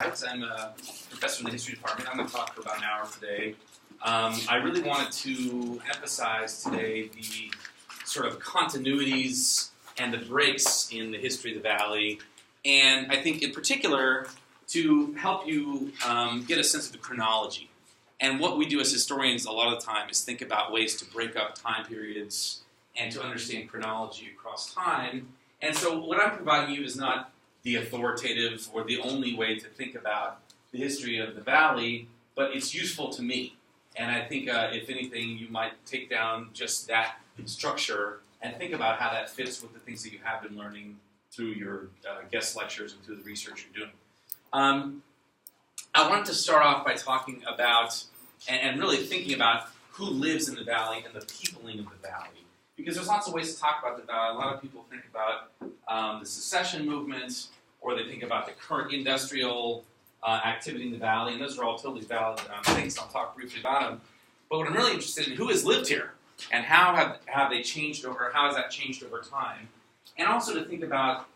I'm a professor in the history department. I'm going to talk for about an hour today. I really wanted to emphasize today the sort of continuities and the breaks in the history of the Valley, and I think in particular to help you get a sense of the chronology. And what we do as historians a lot of the time is think about ways to break up time periods and to understand chronology across time. And so what I'm providing you is not the authoritative or the only way to think about the history of the Valley, but it's useful to me. And I think, if anything, you might take down just that structure and think about how that fits with the things that you have been learning through your guest lectures and through the research you're doing. I wanted to start off by talking about, and really thinking about who lives in the Valley and the peopling of the Valley. Because there's lots of ways to talk about the Valley. A lot of people think about the secession movement, or they think about the current industrial activity in the Valley, and those are all totally valid things. I'll talk briefly about them. But what I'm really interested in, who has lived here, and how have they changed over, how has that changed over time? And also to think about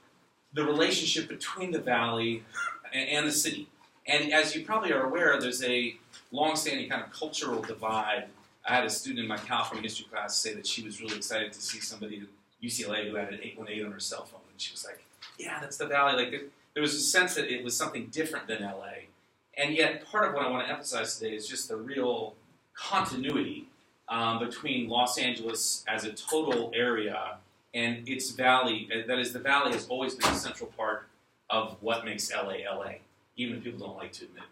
the relationship between the Valley and the city. And as you probably are aware, there's a long-standing kind of cultural divide. I had a student in my California history class say that she was really excited to see somebody at UCLA who had an 818 on her cell phone. And she was like, yeah, that's the Valley. Like there was a sense that it was something different than LA. And yet part of what I want to emphasize today is just the real continuity between Los Angeles as a total area and its Valley. That is, the Valley has always been a central part of what makes LA, LA, even if people don't like to admit it.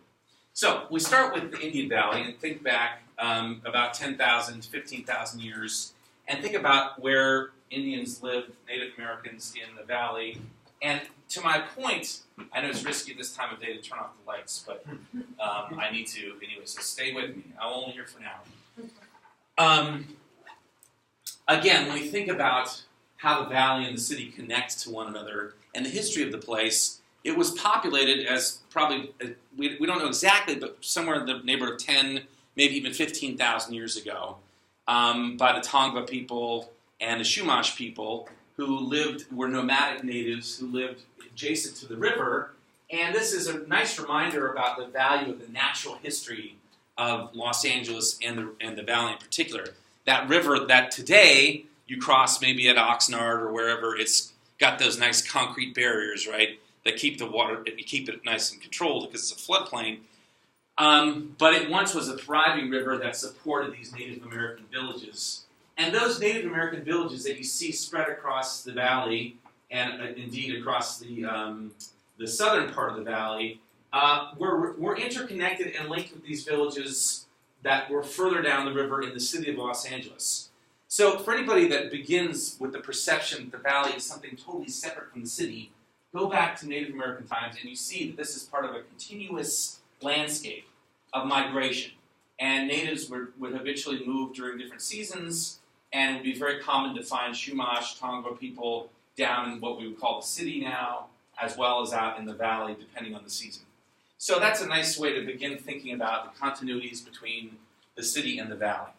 So we start with the Indian Valley and think back about 10,000 to 15,000 years and think about where Indians lived, Native Americans in the Valley. And to my point, I know it's risky this time of day to turn off the lights, but I need to anyway, so stay with me. I'm only here for an hour. Again, when we think about how the Valley and the city connect to one another and the history of the place, it was populated as probably, we don't know exactly, but somewhere in the neighborhood of 10, maybe even 15,000 years ago, by the Tongva people and the Chumash people who were nomadic natives who lived adjacent to the river. And this is a nice reminder about the value of the natural history of Los Angeles and the Valley in particular. That river that today you cross maybe at Oxnard or wherever, it's got those nice concrete barriers, right, that keep the water, keep it nice and controlled because it's a floodplain. But it once was a thriving river that supported these Native American villages. And those Native American villages that you see spread across the Valley, and indeed across the southern part of the Valley, were interconnected and linked with these villages that were further down the river in the city of Los Angeles. So for anybody that begins with the perception that the Valley is something totally separate from the city, go back to Native American times and you see that this is part of a continuous landscape of migration. And natives would habitually move during different seasons, and it would be very common to find Chumash, Tongva people down in what we would call the city now, as well as out in the Valley, depending on the season. So that's a nice way to begin thinking about the continuities between the city and the Valley.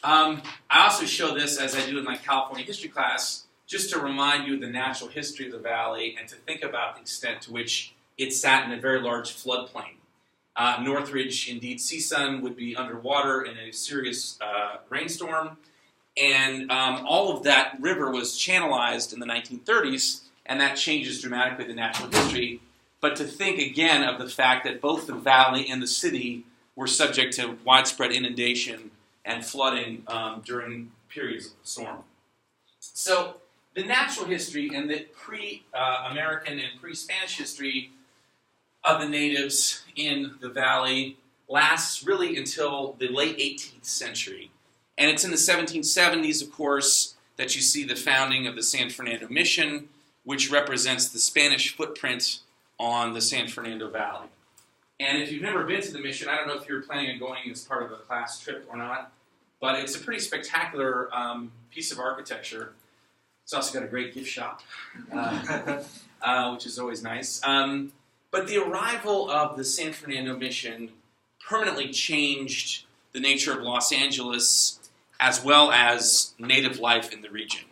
I also show this, as I do in my California history class, just to remind you of the natural history of the Valley and to think about the extent to which it sat in a very large floodplain. Northridge, indeed, CSUN would be underwater in a serious rainstorm, and all of that river was channelized in the 1930s, and that changes dramatically the natural history. But to think again of the fact that both the Valley and the city were subject to widespread inundation and flooding during periods of the storm. So the natural history and the pre-American and pre-Spanish history of the natives in the Valley lasts really until the late 18th century. And it's in the 1770s, of course, that you see the founding of the San Fernando Mission, which represents the Spanish footprint on the San Fernando Valley. And if you've never been to the mission, I don't know if you're planning on going as part of a class trip or not, but it's a pretty spectacular piece of architecture. It's also got a great gift shop, which is always nice. But the arrival of the San Fernando Mission permanently changed the nature of Los Angeles as well as native life in the region.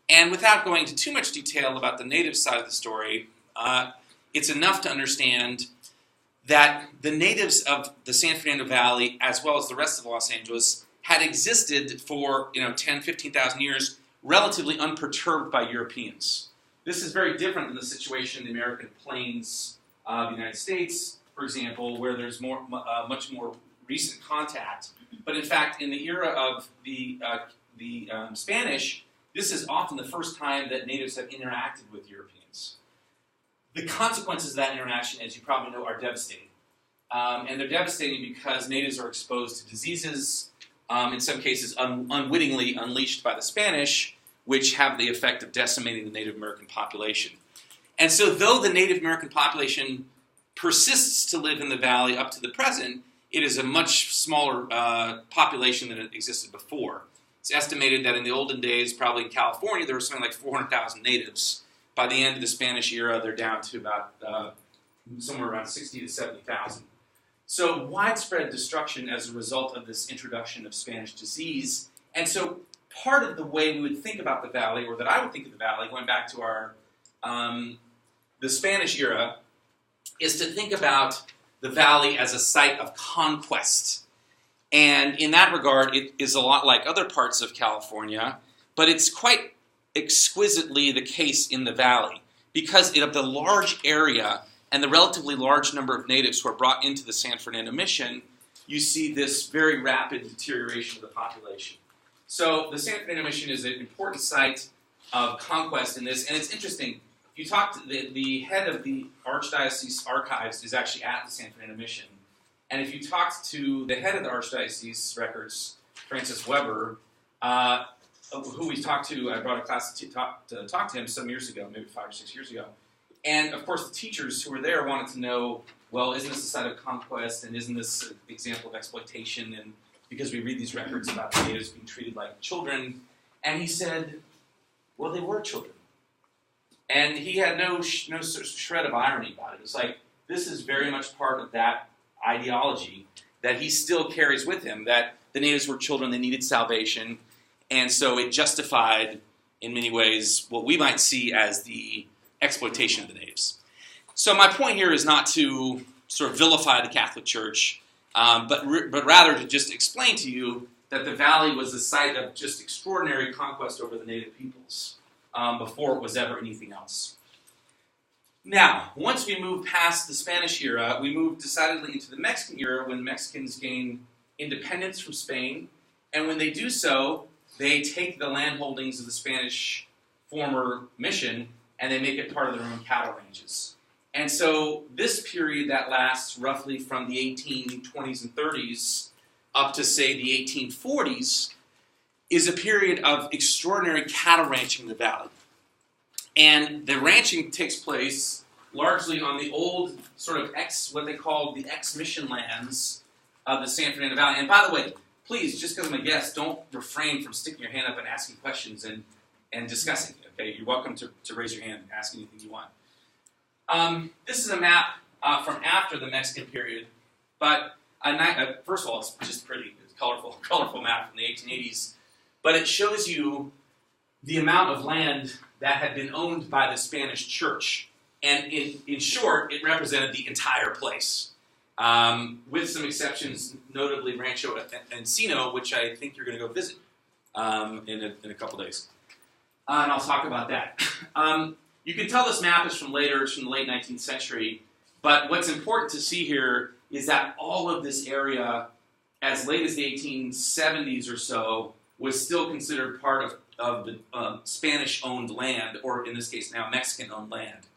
And without going into too much detail about the native side of the story, it's enough to understand that the natives of the San Fernando Valley, as well as the rest of Los Angeles, had existed for 10, 15,000 years, relatively unperturbed by Europeans. This is very different than the situation in the American plains of the United States, for example, where there's much more recent contact. But in fact, in the era of the Spanish, this is often the first time that natives have interacted with Europeans. The consequences of that interaction, as you probably know, are devastating. And they're devastating because natives are exposed to diseases, in some cases unwittingly unleashed by the Spanish, which have the effect of decimating the Native American population. And so though the Native American population persists to live in the valley up to the present, it is a much smaller population than it existed before. It's estimated that in the olden days, probably in California, there were something like 400,000 natives. By the end of the Spanish era, they're down to about somewhere around 60 to 70,000. So widespread destruction as a result of this introduction of Spanish disease. And so part of the way we would think about the valley, or that I would think of the valley, going back to our the Spanish era, is to think about the valley as a site of conquest. And in that regard, it is a lot like other parts of California, but it's quite exquisitely the case in the valley because of the large area and the relatively large number of natives who are brought into the San Fernando Mission. You see this very rapid deterioration of the population. So the San Fernando Mission is an important site of conquest in this, and it's interesting. If you talk to the head of the Archdiocese Archives is actually at the San Fernando Mission, and if you talk to the head of the Archdiocese Records, Francis Weber, who we talked to, I brought a class to talk to him some years ago, maybe 5 or 6 years ago. And of course the teachers who were there wanted to know, well, isn't this a site of conquest, and isn't this an example of exploitation? And because we read these records about the natives being treated like children. And he said, well, they were children. And he had no shred of irony about it. It was like, this is very much part of that ideology that he still carries with him, that the natives were children, they needed salvation, and so it justified, in many ways, what we might see as the exploitation of the natives. So my point here is not to sort of vilify the Catholic Church, but rather to just explain to you that the valley was a site of just extraordinary conquest over the native peoples before it was ever anything else. Now, once we move past the Spanish era, we move decidedly into the Mexican era when Mexicans gain independence from Spain, and when they do so, they take the land holdings of the Spanish former mission and they make it part of their own cattle ranches. And so this period that lasts roughly from the 1820s and 30s up to, say, the 1840s is a period of extraordinary cattle ranching in the valley. And the ranching takes place largely on the old sort of what they call the ex-mission lands of the San Fernando Valley. And by the way, please, just because I'm a guest, don't refrain from sticking your hand up and asking questions and discussing it, okay? You're welcome to raise your hand and ask anything you want. This is a map from after the Mexican period, but first of all, it's just pretty. It's a colorful map from the 1880s. But it shows you the amount of land that had been owned by the Spanish church. And in short, it represented the entire place, with some exceptions, notably Rancho Encino, which I think you're going to go visit in a couple days. And I'll talk about that. You can tell this map is from the late 19th century, but what's important to see here is that all of this area, as late as the 1870s or so, was still considered part of the Spanish-owned land, or in this case now Mexican-owned land,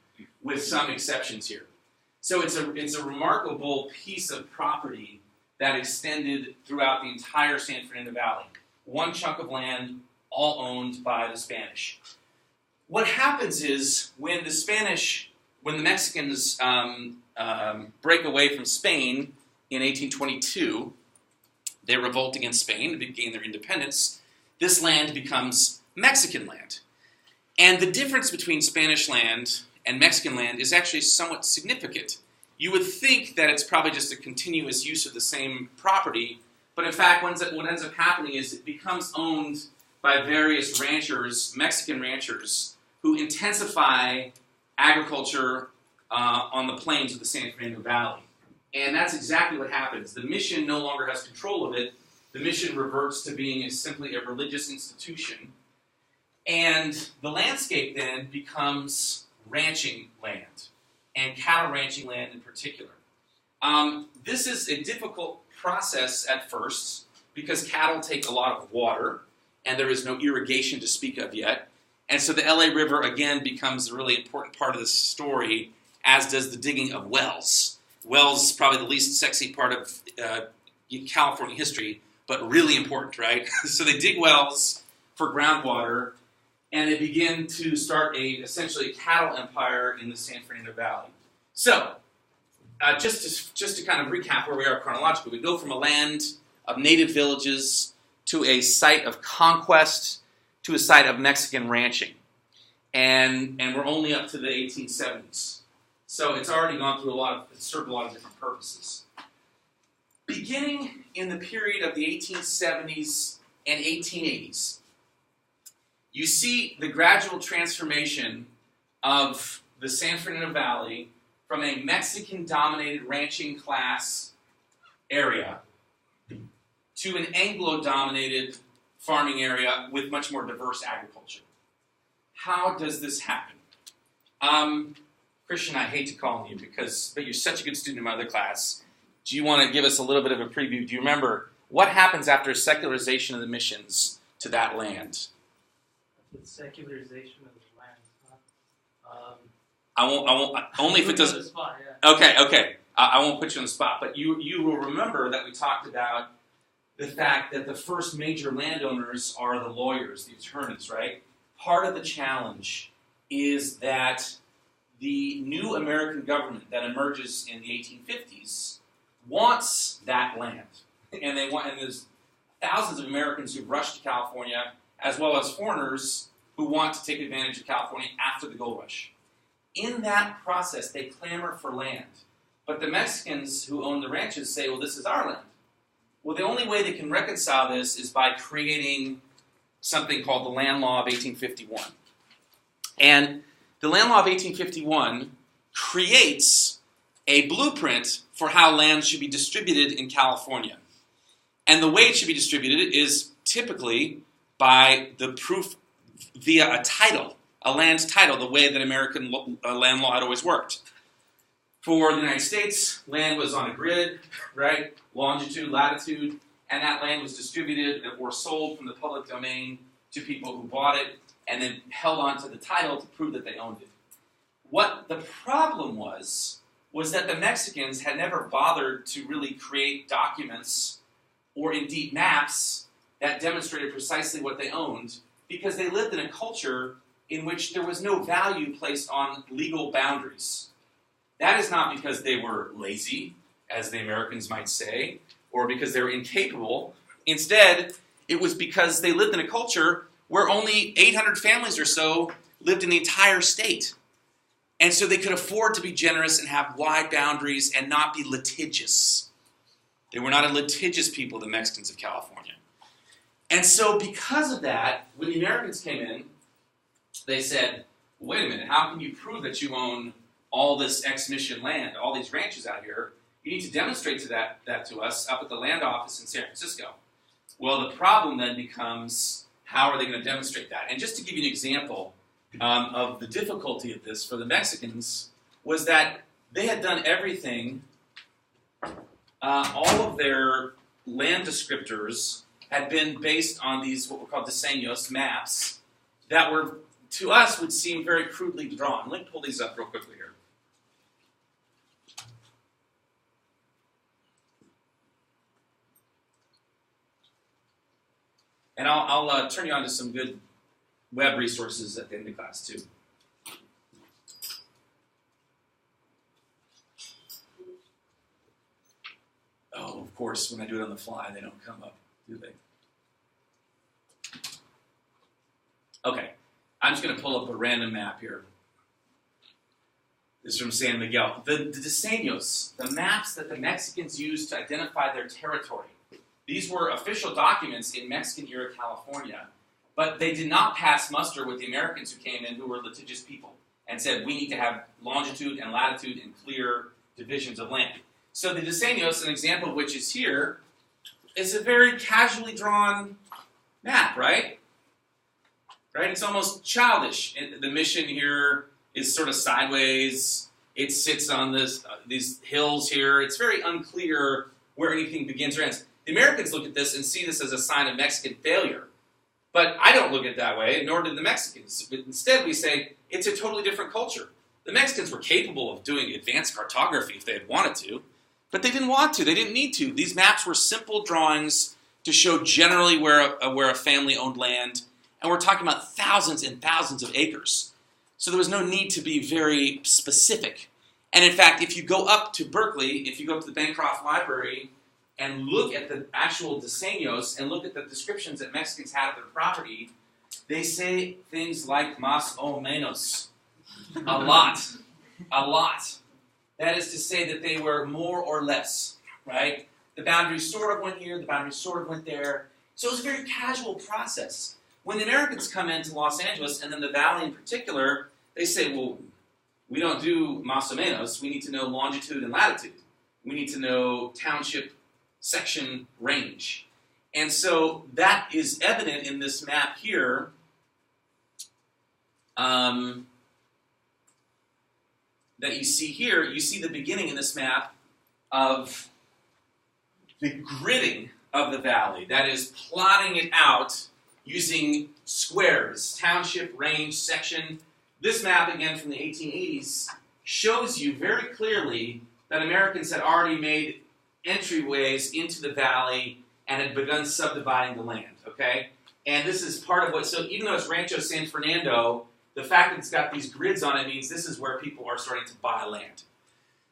with some exceptions here. So it's a remarkable piece of property that extended throughout the entire San Fernando Valley. One chunk of land, all owned by the Spanish. What happens is when the Mexicans break away from Spain in 1822, they revolt against Spain and gain their independence. This land becomes Mexican land. And the difference between Spanish land and Mexican land is actually somewhat significant. You would think that it's probably just a continuous use of the same property, but in fact what ends up happening is it becomes owned by various ranchers, Mexican ranchers, who intensify agriculture on the plains of the San Fernando Valley. And that's exactly what happens. The mission no longer has control of it. The mission reverts to being simply a religious institution. And the landscape then becomes ranching land, and cattle ranching land in particular. This is a difficult process at first because cattle take a lot of water, and there is no irrigation to speak of yet. And so the LA River, again, becomes a really important part of the story, as does the digging of wells. Wells is probably the least sexy part of California history, but really important, right? So they dig wells for groundwater, and they begin to start essentially a cattle empire in the San Fernando Valley. So, just to kind of recap where we are chronologically, we go from a land of native villages to a site of conquest to a site of Mexican ranching. And we're only up to the 1870s. So it's already gone through it's served a lot of different purposes. Beginning in the period of the 1870s and 1880s, you see the gradual transformation of the San Fernando Valley from a Mexican-dominated ranching class area to an Anglo-dominated farming area with much more diverse agriculture. How does this happen? Christian, I hate to call on you but you're such a good student in my other class. Do you want to give us a little bit of a preview? Do you remember what happens after secularization of the missions to that land? The secularization of the land. I won't. Only if it doesn't. Spot, yeah. Okay. I won't put you on the spot, but you will remember that we talked about the fact that the first major landowners are the lawyers, the attorneys, right? Part of the challenge is that the new American government that emerges in the 1850s wants that land, and there's thousands of Americans who rush to California, as well as foreigners who want to take advantage of California after the gold rush. In that process, they clamor for land. But the Mexicans who own the ranches say, well, this is our land. Well, the only way they can reconcile this is by creating something called the Land Law of 1851. And the Land Law of 1851 creates a blueprint for how land should be distributed in California. And the way it should be distributed is typically by the proof via a title, a land title, the way that American land law had always worked. For the United States, land was on a grid, right? Longitude, latitude, and that land was distributed or sold from the public domain to people who bought it and then held on to the title to prove that they owned it. What the problem was that the Mexicans had never bothered to really create documents or indeed maps that demonstrated precisely what they owned, because they lived in a culture in which there was no value placed on legal boundaries. That is not because they were lazy, as the Americans might say, or because they were incapable. Instead, it was because they lived in a culture where only 800 families or so lived in the entire state. And so they could afford to be generous and have wide boundaries and not be litigious. They were not a litigious people, the Mexicans of California. And so because of that, when the Americans came in, they said, wait a minute, how can you prove that you own all this ex-mission land, all these ranches out here? You need to demonstrate that to us up at the land office in San Francisco. Well, the problem then becomes, how are they going to demonstrate that? And just to give you an example of the difficulty of this for the Mexicans, was that they had done everything, all of their land descriptors had been based on these, what were called diseños, maps, that were, to us, would seem very crudely drawn. Let me pull these up real quickly here. And I'll turn you on to some good web resources at the end of class, too. Oh, of course, when I do it on the fly, they don't come up, do they? Okay, I'm just going to pull up a random map here. This is from San Miguel. The diseños, the maps that the Mexicans used to identify their territory. These were official documents in Mexican-era California, but they did not pass muster with the Americans who came in, who were litigious people. and said we need to have longitude and latitude and clear divisions of land. So the diseños, an example of which is here, is a very casually drawn map, right? Right? It's almost childish. The mission here is sort of sideways. It sits on these hills here. It's very unclear where anything begins or ends. The Americans look at this and see this as a sign of Mexican failure. But I don't look at it that way, nor did the Mexicans. But instead, we say it's a totally different culture. The Mexicans were capable of doing advanced cartography if they had wanted to, but they didn't want to. They didn't need to. These maps were simple drawings to show generally where a family owned land, and we're talking about thousands and thousands of acres. So there was no need to be very specific. And in fact, if you go up to Berkeley, if you go up to the Bancroft Library and look at the actual diseños and look at the descriptions that Mexicans had of their property, they say things like más o menos. A lot. A lot. That is to say that they were more or less, right? The boundary sort of went here, the boundary sort of went there. So it was a very casual process. When the Americans come into Los Angeles, and then the Valley in particular, they say, well, we don't do más o menos. We need to know longitude and latitude. We need to know township, section, range. And so that is evident in this map here. That you see here. You see the beginning in this map of the gridding of the valley. That is plotting it out using squares, township, range, section. This map, again from the 1880s, shows you very clearly that Americans had already made entryways into the valley and had begun subdividing the land, okay? And this is part of what, so even though it's Rancho San Fernando, the fact that it's got these grids on it means this is where people are starting to buy land.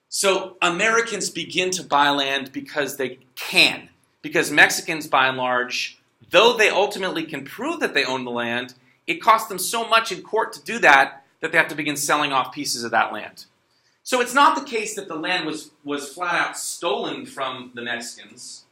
So Americans begin to buy land because they can. Because Mexicans, by and large, though they ultimately can prove that they own the land, it costs them so much in court to do that that they have to begin selling off pieces of that land. So it's not the case that the land was flat out stolen from the Mexicans,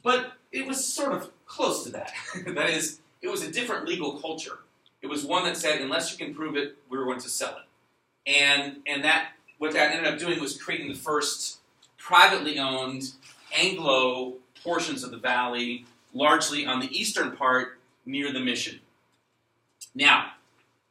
but it was sort of close to that. That is, it was a different legal culture. It was one that said, unless you can prove it, we're going to sell it. And that what that ended up doing was creating the first privately owned Anglo portions of the valley, largely on the eastern part near the mission. Now,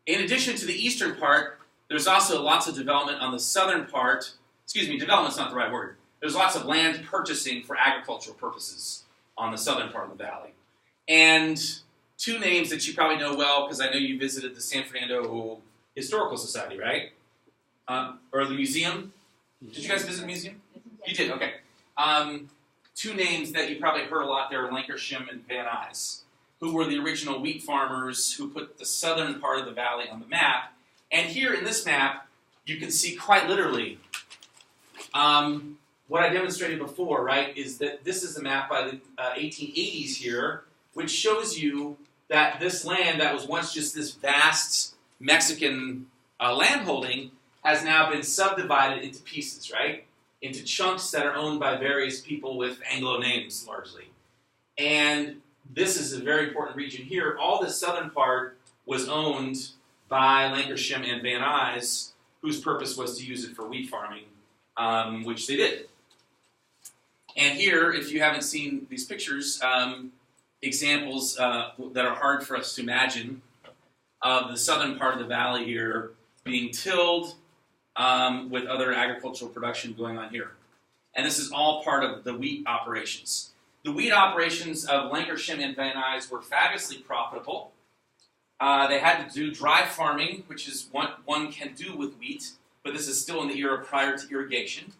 in addition to the eastern part, there's also lots of development on the southern part. Excuse me, development's not the right word. There's lots of land purchasing for agricultural purposes on the southern part of the valley. And two names that you probably know well, because I know you visited the San Fernando Historical Society, right? Or the museum. Did you guys visit the museum? You did, okay. Two names that you probably heard a lot there are Lancashire and Van Nuys, who were the original wheat farmers who put the southern part of the valley on the map. And here in this map, you can see quite literally what I demonstrated before, right, is that this is a map by the 1880s here, which shows you that this land that was once just this vast Mexican landholding has now been subdivided into pieces, right? Into chunks that are owned by various people with Anglo names, largely. And this is a very important region here. All the southern part was owned by Lancashire and Van Nuys, whose purpose was to use it for wheat farming, which they did. And here, if you haven't seen these pictures, examples that are hard for us to imagine of the southern part of the valley here being tilled with other agricultural production going on here. And this is all part of the wheat operations. The wheat operations of Lancashire and Van Nuys were fabulously profitable. They had to do dry farming, which is what one can do with wheat, but this is still in the era prior to irrigation.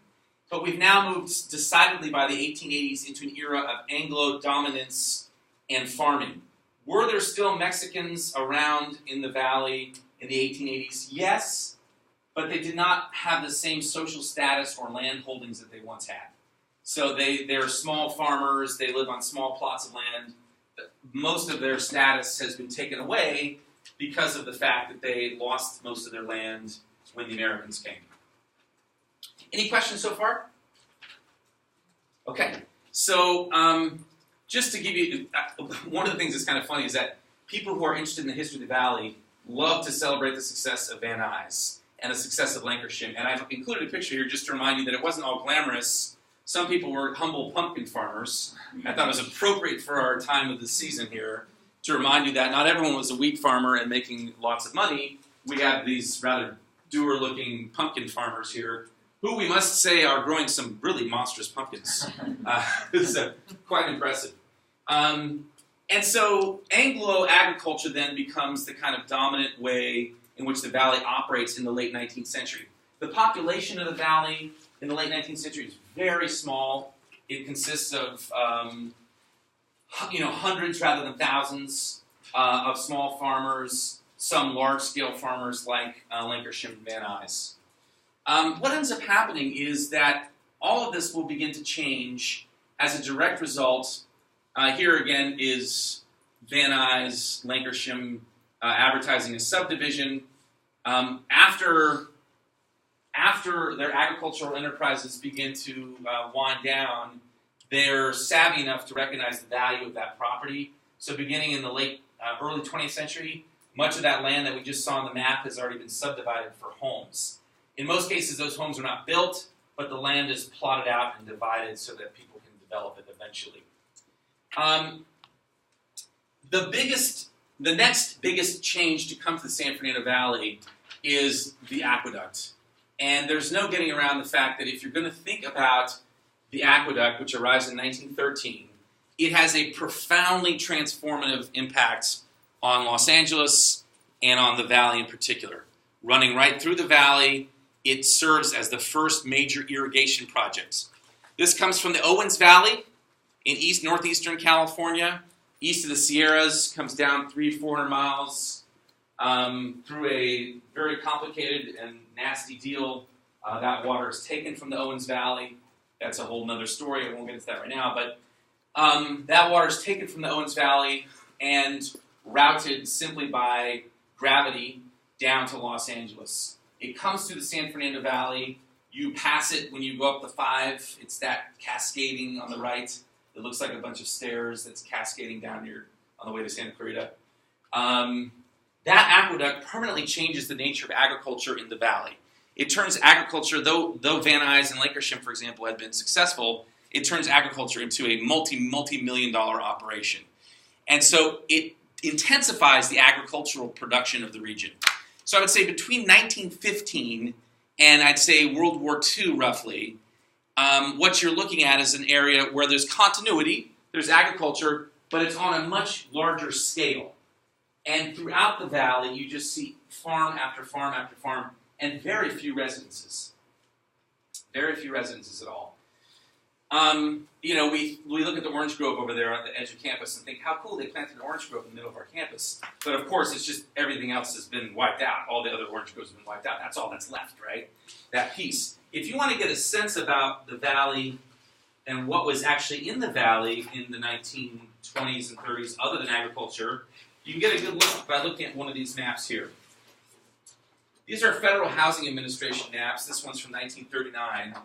But we've now moved decidedly by the 1880s into an era of Anglo dominance and farming. Were there still Mexicans around in the valley in the 1880s? Yes, but they did not have the same social status or land holdings that they once had. So they're small farmers, they live on small plots of land. Most of their status has been taken away because of the fact that they lost most of their land when the Americans came. Any questions so far? Okay, so just to give you, one of the things that's kind of funny is that people who are interested in the history of the valley love to celebrate the success of Van Nuys and the success of Lancashire. And I've included a picture here just to remind you that it wasn't all glamorous. Some people were humble pumpkin farmers. I thought it was appropriate for our time of the season here to remind you that not everyone was a wheat farmer and making lots of money. We have these rather doer-looking pumpkin farmers here, who we must say are growing some really monstrous pumpkins. It's quite impressive. And so Anglo-agriculture then becomes the kind of dominant way in which the valley operates in the late 19th century. The population of the valley in the late 19th century is very small. It consists of hundreds rather than thousands of small farmers, some large-scale farmers like Lancashire and Van Nuys. What ends up happening is that all of this will begin to change as a direct result. Here again is Van Nuys, Lancashire, advertising a subdivision. After their agricultural enterprises begin to wind down, they're savvy enough to recognize the value of that property. So beginning in the early 20th century, much of that land that we just saw on the map has already been subdivided for homes. In most cases, those homes are not built, but the land is plotted out and divided so that people can develop it eventually. The next biggest change to come to the San Fernando Valley is the aqueduct. And there's no getting around the fact that if you're going to think about the aqueduct, which arrives in 1913, it has a profoundly transformative impact on Los Angeles and on the valley in particular. Running right through the valley, it serves as the first major irrigation project. This comes from the Owens Valley in northeastern California, east of the Sierras, comes down 300-400 miles through a very complicated and nasty deal. That water is taken from the Owens Valley. That's a whole other story. I won't get into that right now. But that water is taken from the Owens Valley and routed simply by gravity down to Los Angeles. It comes through the San Fernando Valley. You pass it when you go up the 5. It's that cascading on the right. It looks like a bunch of stairs that's cascading down here on the way to Santa Clarita. That aqueduct permanently changes the nature of agriculture in the valley. It turns agriculture, though Van Nuys and Lancashire, for example, had been successful, it turns agriculture into a multi-million-dollar operation. And so it intensifies the agricultural production of the region. So I would say between 1915 and I'd say World War II, roughly, what you're looking at is an area where there's continuity, there's agriculture, but it's on a much larger scale. And throughout the valley, you just see farm after farm after farm, and very few residences. Very few residences at all. We look at the orange grove over there on the edge of campus and think, how cool, they planted an orange grove in the middle of our campus. But of course, it's just everything else has been wiped out. All the other orange groves have been wiped out. That's all that's left, right? That piece. If you want to get a sense about the valley and what was actually in the valley in the 1920s and 30s, other than agriculture, you can get a good look by looking at one of these maps here. These are Federal Housing Administration maps. This one's from 1939.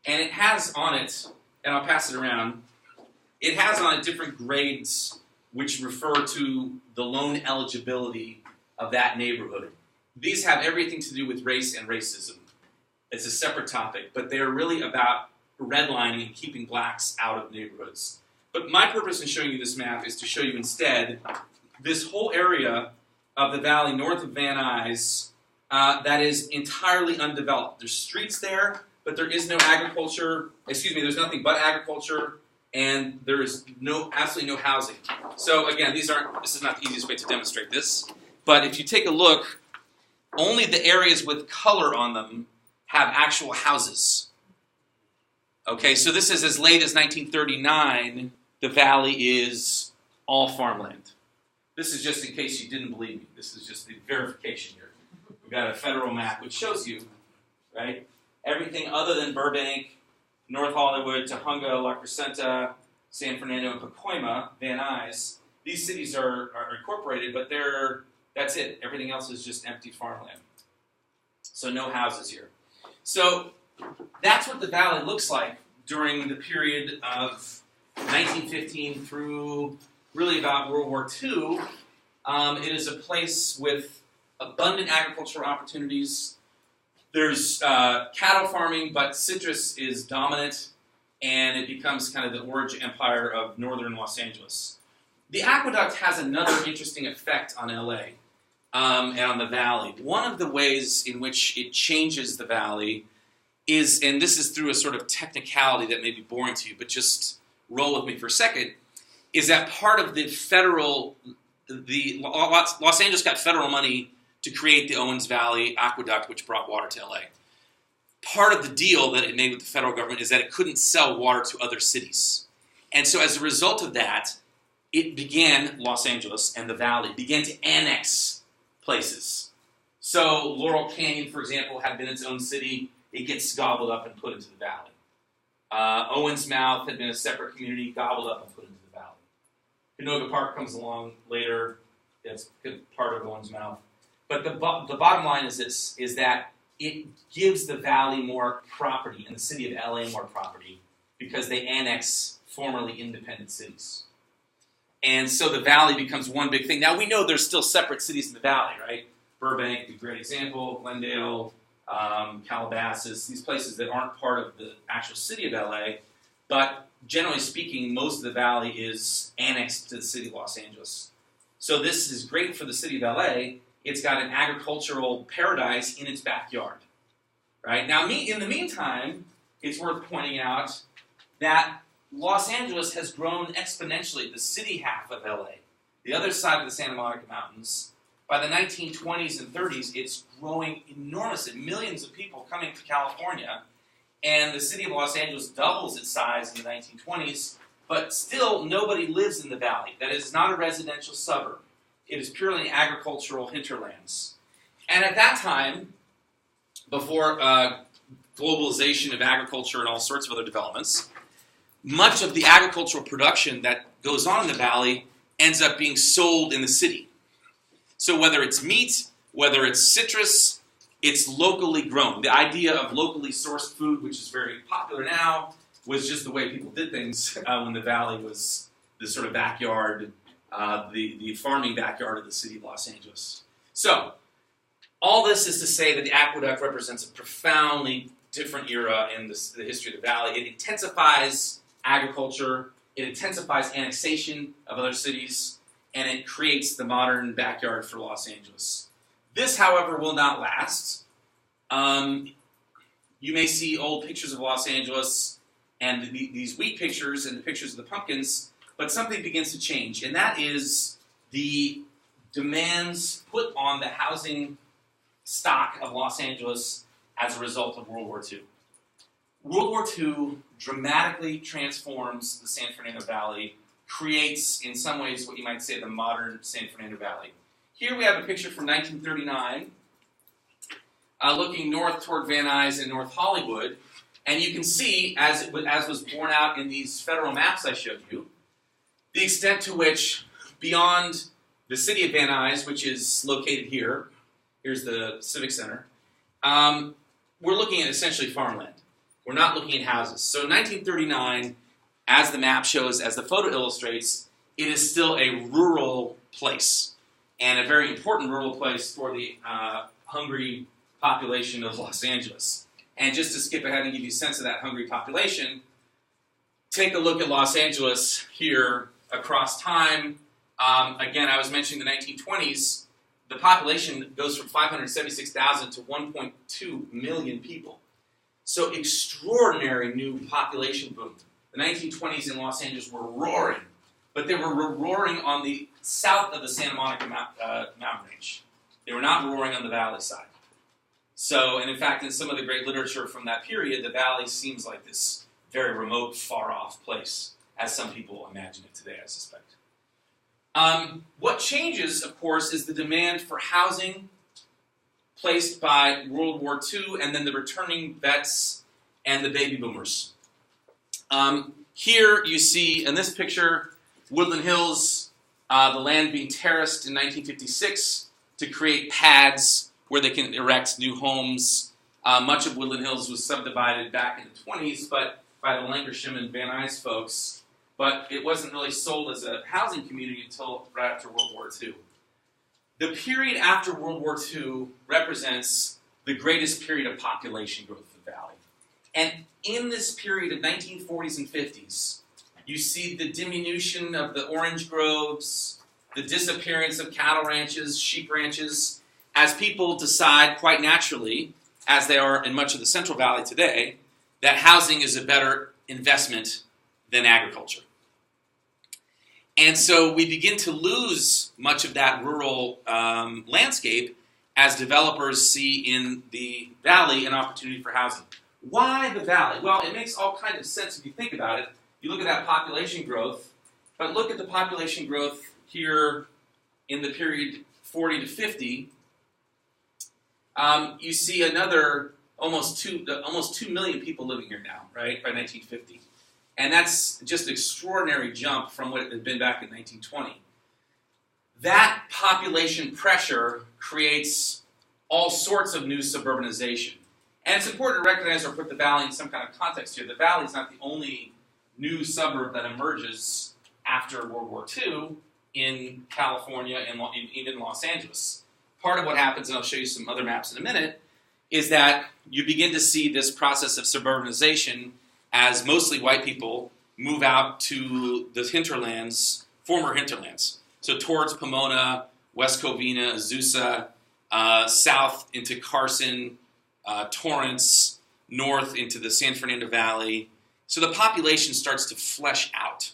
And it has on it, and I'll pass it around, it has on it different grades which refer to the loan eligibility of that neighborhood. These have everything to do with race and racism. It's a separate topic, but they're really about redlining and keeping blacks out of neighborhoods. But my purpose in showing you this map is to show you instead this whole area of the valley north of Van Nuys that is entirely undeveloped. There's streets there, but there is no agriculture. There's nothing but agriculture, and there is absolutely no housing. So again, this is not the easiest way to demonstrate this, but if you take a look, only the areas with color on them have actual houses. Okay, so this is as late as 1939, the valley is all farmland. This is just in case you didn't believe me. This is just the verification here. We've got a federal map which shows you, right, everything other than Burbank, North Hollywood, Tujunga, La Crescenta, San Fernando, and Pacoima, Van Nuys. These cities are incorporated, but that's it. Everything else is just empty farmland. So no houses here. So that's what the valley looks like during the period of 1915 through really about World War II. It is a place with abundant agricultural opportunities. There's cattle farming, but citrus is dominant, and it becomes kind of the orange empire of northern Los Angeles. The aqueduct has another interesting effect on LA and on the valley. One of the ways in which it changes the valley is, and this is through a sort of technicality that may be boring to you, but just roll with me for a second, is that part of the Los Angeles got federal money to create the Owens Valley Aqueduct, which brought water to LA. Part of the deal that it made with the federal government is that it couldn't sell water to other cities. And so as a result of that, Los Angeles and the valley began to annex places. So Laurel Canyon, for example, had been its own city. It gets gobbled up and put into the valley. Owens Mouth had been a separate community, gobbled up and put into the valley. Canoga Park comes along later. That's part of Owens Mouth. But the bottom line is this, is that it gives the valley more property, and the city of LA more property, because they annex formerly independent cities. And so the valley becomes one big thing. Now we know there's still separate cities in the valley, right? Burbank, a great example, Glendale, Calabasas, these places that aren't part of the actual city of LA, but generally speaking, most of the valley is annexed to the city of Los Angeles. So this is great for the city of LA. It's got an agricultural paradise in its backyard, right? Now, in the meantime, it's worth pointing out that Los Angeles has grown exponentially, the city half of LA, the other side of the Santa Monica Mountains. By the 1920s and 30s, it's growing enormously, millions of people coming to California, and the city of Los Angeles doubles its size in the 1920s, but still nobody lives in the valley. That is not a residential suburb. It is purely agricultural hinterlands. And at that time, before globalization of agriculture and all sorts of other developments, much of the agricultural production that goes on in the valley ends up being sold in the city. So whether it's meat, whether it's citrus, it's locally grown. The idea of locally sourced food, which is very popular now, was just the way people did things when the valley was the sort of backyard, the farming backyard of the city of Los Angeles. So all this is to say that the aqueduct represents a profoundly different era in the history of the valley. It intensifies agriculture, it intensifies annexation of other cities, and it creates the modern backyard for Los Angeles. This, however, will not last. You may see old pictures of Los Angeles and these wheat pictures and the pictures of the pumpkins, but something begins to change, and that is the demands put on the housing stock of Los Angeles as a result of World War II. World War II dramatically transforms the San Fernando Valley, creates, in some ways, what you might say the modern San Fernando Valley. Here we have a picture from 1939, looking north toward Van Nuys and North Hollywood, and you can see, as was borne out in these federal maps I showed you, the extent to which, beyond the city of Van Nuys, which is located here, here's the Civic Center, we're looking at essentially farmland. We're not looking at houses. So in 1939, as the map shows, as the photo illustrates, it is still a rural place, and a very important rural place for the hungry population of Los Angeles. And just to skip ahead and give you a sense of that hungry population, take a look at Los Angeles here across time. Again, I was mentioning the 1920s. The population goes from 576,000 to 1.2 million people. So extraordinary new population boom. The 1920s in Los Angeles were roaring, but they were roaring on the south of the Santa Monica mountain range. They were not roaring on the valley side. So, and in fact, in some of the great literature from that period, the valley seems like this very remote, far-off place, as some people imagine it today, I suspect. What changes, of course, is the demand for housing placed by World War II and then the returning vets and the baby boomers. Here you see, in this picture, Woodland Hills, the land being terraced in 1956 to create pads where they can erect new homes. Much of Woodland Hills was subdivided back in the 20s, but by the Lankershim and Van Nuys folks, but it wasn't really sold as a housing community until right after World War II. The period after World War II represents the greatest period of population growth of the valley. And in this period of 1940s and 50s, you see the diminution of the orange groves, the disappearance of cattle ranches, sheep ranches, as people decide quite naturally, as they are in much of the Central Valley today, that housing is a better investment than agriculture. And so we begin to lose much of that rural landscape as developers see in the valley an opportunity for housing. Why the valley? Well, it makes all kinds of sense if you think about it. You look at that population growth, but look at the population growth here in the period 40 to 50. You see another almost 2 million people living here now, right, by 1950. And that's just an extraordinary jump from what it had been back in 1920. That population pressure creates all sorts of new suburbanization. And it's important to recognize or put the valley in some kind of context here. The valley is not the only new suburb that emerges after World War II in California and even Los Angeles. Part of what happens, and I'll show you some other maps in a minute, is that you begin to see this process of suburbanization as mostly white people move out to the hinterlands, former hinterlands. So towards Pomona, West Covina, Azusa, south into Carson, Torrance, north into the San Fernando Valley. So the population starts to flesh out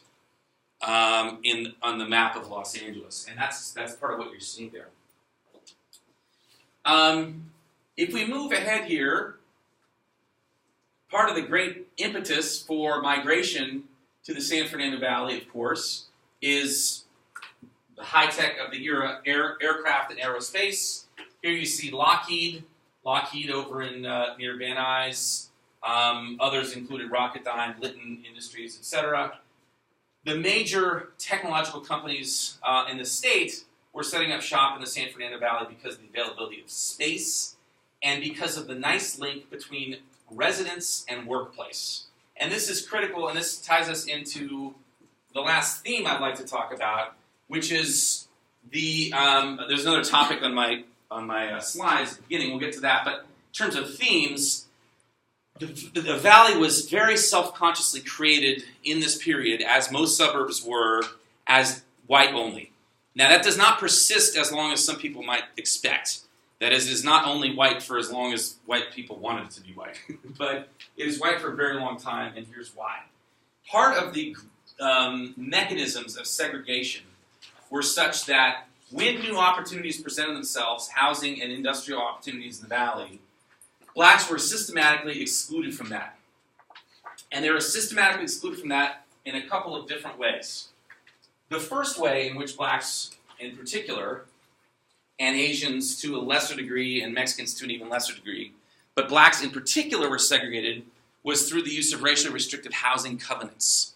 on the map of Los Angeles, and that's part of what you're seeing there. If we move ahead here, part of the great impetus for migration to the San Fernando Valley, of course, is the high-tech of the era, aircraft and aerospace. Here you see Lockheed over in near Van Nuys. Others included Rocketdyne, Litton Industries, etc. The major technological companies in the state were setting up shop in the San Fernando Valley because of the availability of space and because of the nice link between residence and workplace. And this is critical, and this ties us into the last theme I'd like to talk about, which is the, there's another topic on my slides at the beginning, we'll get to that, but in terms of themes, the valley was very self-consciously created in this period, as most suburbs were, as white only. Now that does not persist as long as some people might expect. That is, it is not only white for as long as white people wanted it to be white, but it is white for a very long time, and here's why. Part of the mechanisms of segregation were such that when new opportunities presented themselves, housing and industrial opportunities in the valley, blacks were systematically excluded from that. And they were systematically excluded from that in a couple of different ways. The first way in which blacks in particular, and Asians to a lesser degree, and Mexicans to an even lesser degree, but blacks in particular were segregated, was through the use of racially restricted housing covenants.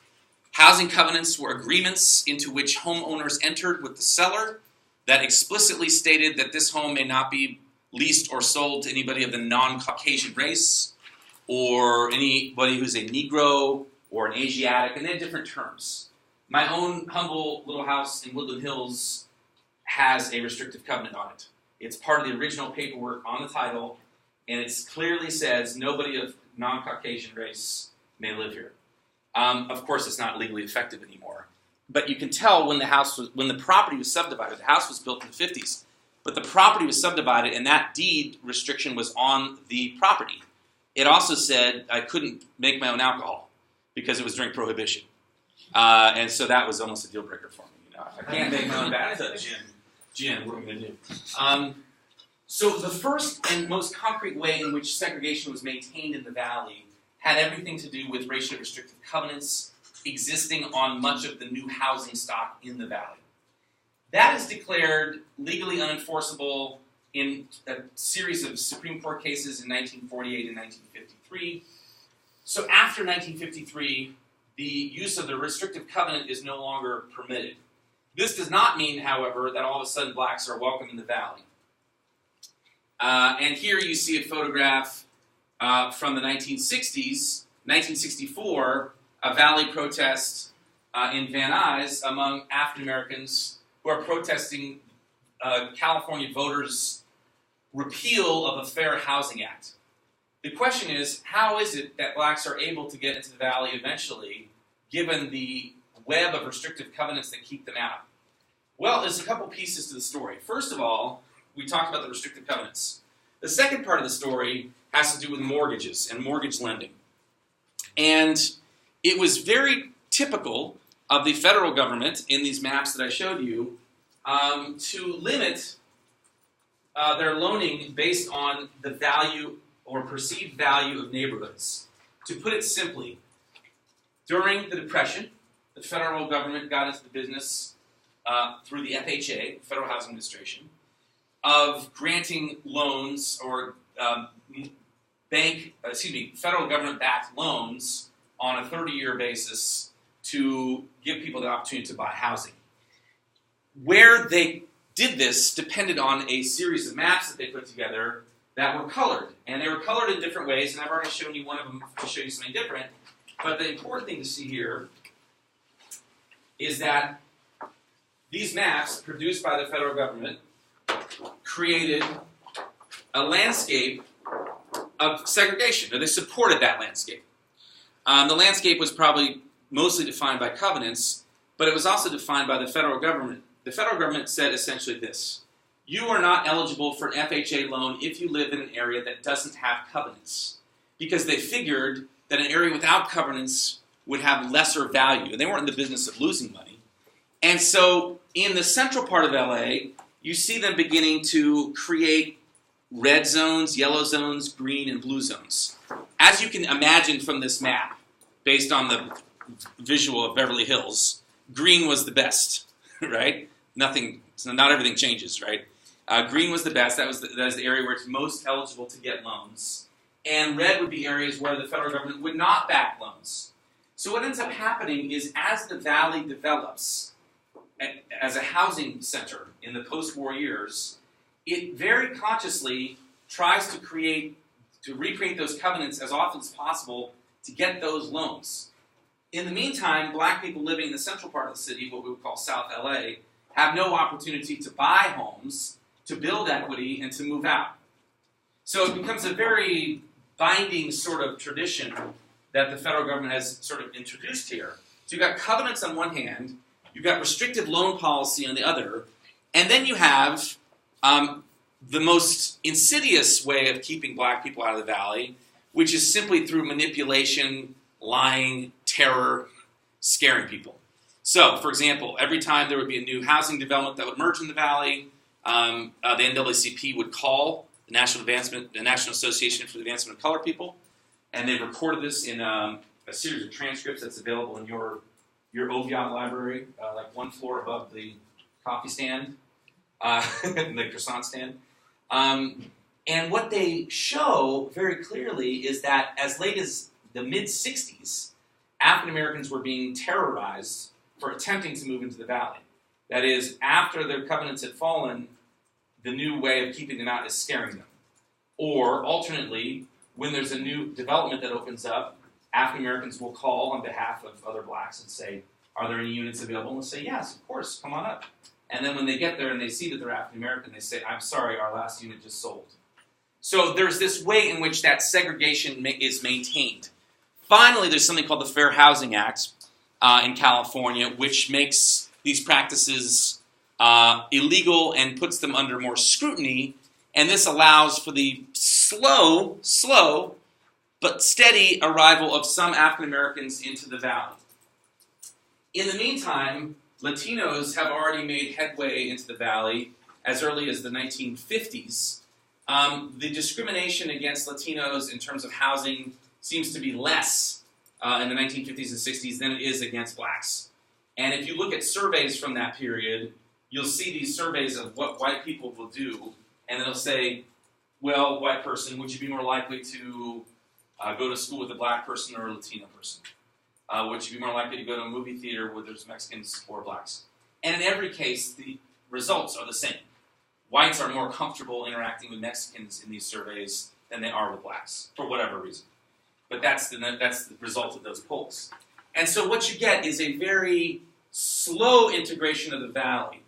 Housing covenants were agreements into which homeowners entered with the seller that explicitly stated that this home may not be leased or sold to anybody of the non-Caucasian race, or anybody who's a Negro or an Asiatic, and they had different terms. My own humble little house in Woodland Hills has a restrictive covenant on it. It's part of the original paperwork on the title, and it clearly says nobody of non-Caucasian race may live here. Of course, it's not legally effective anymore. But you can tell when the property was subdivided. The house was built in the 50s, but the property was subdivided, and that deed restriction was on the property. It also said I couldn't make my own alcohol because it was during Prohibition, and so that was almost a deal breaker for me. You know, if I can't make my own bathtub gin, what am I going to do? So the first and most concrete way in which segregation was maintained in the valley had everything to do with racially restrictive covenants existing on much of the new housing stock in the valley. That is declared legally unenforceable in a series of Supreme Court cases in 1948 and 1953. So after 1953, the use of the restrictive covenant is no longer permitted. This does not mean, however, that all of a sudden blacks are welcome in the valley. And here you see a photograph from the 1960s, 1964, a valley protest in Van Nuys among African Americans who are protesting California voters' repeal of the Fair Housing Act. The question is, how is it that blacks are able to get into the valley eventually, given the web of restrictive covenants that keep them out? Well, there's a couple pieces to the story. First of all, we talked about the restrictive covenants. The second part of the story has to do with mortgages and mortgage lending. And it was very typical of the federal government in these maps that I showed you to limit their loaning based on the value or perceived value of neighborhoods. To put it simply, during the Depression, the federal government got into the business through the FHA, Federal Housing Administration, of granting loans or federal government-backed loans on a 30-year basis to give people the opportunity to buy housing. Where they did this depended on a series of maps that they put together that were colored. And they were colored in different ways, and I've already shown you one of them to show you something different. But the important thing to see here is that these maps, produced by the federal government, created a landscape of segregation, or they supported that landscape. The landscape was probably mostly defined by covenants, but it was also defined by the federal government. The federal government said essentially this: you are not eligible for an FHA loan if you live in an area that doesn't have covenants, because they figured that an area without covenants would have lesser value, and they weren't in the business of losing money. And so in the central part of LA, you see them beginning to create red zones, yellow zones, green and blue zones. As you can imagine from this map, based on the visual of Beverly Hills, green was the best, right? Not everything changes, right? Green was the best. That was the area where it's most eligible to get loans. And red would be areas where the federal government would not back loans. So what ends up happening is, as the valley develops as a housing center in the post-war years, it very consciously tries to recreate those covenants as often as possible to get those loans. In the meantime, black people living in the central part of the city, what we would call South LA, have no opportunity to buy homes, to build equity, and to move out. So it becomes a very binding sort of tradition that the federal government has sort of introduced here. So you've got covenants on one hand, you've got restrictive loan policy on the other, and then you have the most insidious way of keeping black people out of the valley, which is simply through manipulation, lying, terror, scaring people. So, for example, every time there would be a new housing development that would emerge in the valley, the NAACP would call the National Association for the Advancement of Colored People, and they recorded this in a series of transcripts that's available in your Oviatt library, like one floor above the coffee stand, the croissant stand. And what they show very clearly is that as late as the mid-'60s, African Americans were being terrorized for attempting to move into the valley. That is, after their covenants had fallen, the new way of keeping them out is scaring them. Or, alternately, when there's a new development that opens up, African Americans will call on behalf of other blacks and say, are there any units available? And they'll say, yes, of course, come on up. And then when they get there and they see that they're African American, they say, I'm sorry, our last unit just sold. So there's this way in which that segregation is maintained. Finally, there's something called the Fair Housing Act in California, which makes these practices illegal and puts them under more scrutiny. And this allows for the slow, but steady arrival of some African Americans into the valley. In the meantime, Latinos have already made headway into the valley as early as the 1950s. The discrimination against Latinos in terms of housing seems to be less in the 1950s and 60s than it is against blacks. And if you look at surveys from that period, you'll see these surveys of what white people will do, and it'll say, well, white person, would you be more likely to go to school with a black person or a Latino person? Would you be more likely to go to a movie theater where there's Mexicans or blacks? And in every case, the results are the same. Whites are more comfortable interacting with Mexicans in these surveys than they are with blacks, for whatever reason. But that's the result of those polls. And so what you get is a very slow integration of the valley.